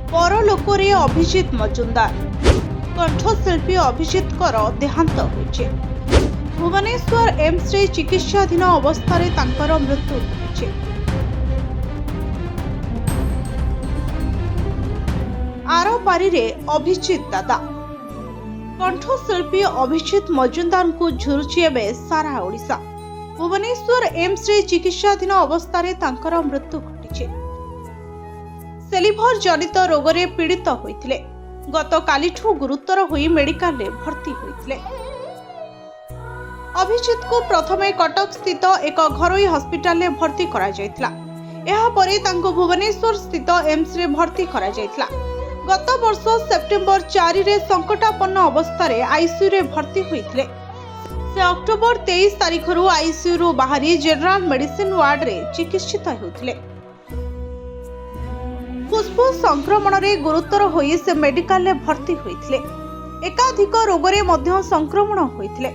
परलोकरे अभिजित मजुमदार कंठशिल्पी अभिजितर देहांत होइछे। भुवनेश्वर एम्स रे चिकित्साधीन अवस्था तांकर मृत्यु होइछे। आरपारी रे अभिजित दादा कंठशिल्पी अभिजित मजुमदार को झुरुची एबे सारा ओडिशा। भुवनेश्वर एम्स रे चिकित्साधीन अवस्था तांकर मृत्यु घटिछे। से लिभर जनित रोग रे पीड़ित होइथिले। गत कालीठू गुरुतर होई मेडिकल रे भर्ती होइथिले। अभिजित को प्रथमे कटक स्थित एक घरोई हॉस्पिटल रे भर्ती करा जायतिला। एहा परे तांको भुवनेश्वर स्थित एम्स रे भर्ती करा जायतिला। गत वर्ष सेप्टेम्बर 4 रे संकटापन्न अवस्था रे आईसीयू रे भर्ती होइथिले। से अक्टोबर 23 तारिख रु आईसीयू रु बाहरी जनरल मेडिसिन वार्ड रे चिकित्सित हेउथिले। फुसफुस संक्रमण रे गुरुतर होई से मेडिकल रे भर्ती होइथिले। एकाधिक रोग रे मध्य संक्रमण होइथिले।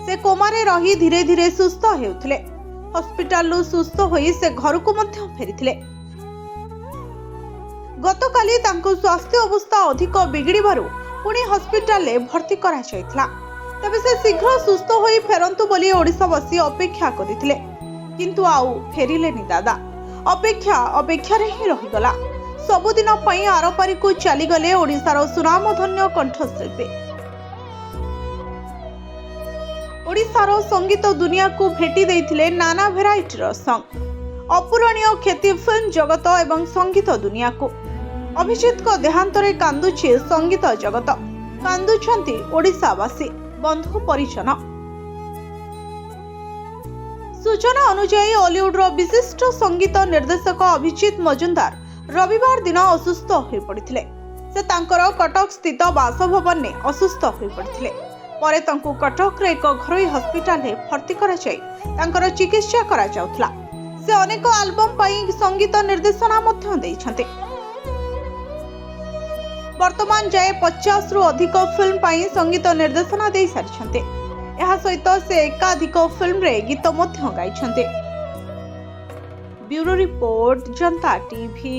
से कोमा रे रही धीरे धीरे सुस्थ हेउथिले। हॉस्पिटल रु सुस्थ होई से घर को मध्य फेरिथिले। गतकाली तांको स्वास्थ्य अवस्था अधिक बिगड़िबारु पुणी हॉस्पिटल रे भर्ती करा जायतिला। तबे से शीघ्र सुस्थ होई फेरंतु बोली ओडिशावासी अपेक्षा करिथिले, किंतु आउ फेरिलेनी दादा। अपेक्षा रे ही रहिगला। सबुदिन पई आरपारी को चली गले ओडिशार सुनामधन्य कंठशिल्पी। ओडिशार संगीत दुनिया को भेटी देइथिले नाना भेराइटीर संग। अपूरणीय ख्याति फिल्म जगत एवं संगीत दुनिया को। अभिजित को देहांतरे कांदुछि संगीत जगत, कांदुछंती ओडिशावासी, बंधु परिजन। सूचना अनुसार हॉलीवुड विशिष्ट संगीत निर्देशक अभिजित मजुमदार रविवार दिन असुस्थ हो पड़िथिले। से तांकर कटक स्थित बासभवन ने असुस्थ हो पड़िथिले। परे तांको कटक रे एक घरोई हॉस्पिटल रे भर्ती करा जाय तांकर चिकित्सा करा जाउथला। से अनेक एल्बम पई संगीत निर्देशना मध्य दैछन्ते। वर्तमान जाए 50 रु अधिक फिल्म पई संगीत निर्देशना दे सारिछन्ते। एहा सहित से एकाधिक फिल्म रे गीत मध्य गाइछन्ते। ब्यूरो रिपोर्ट जनता टीवी।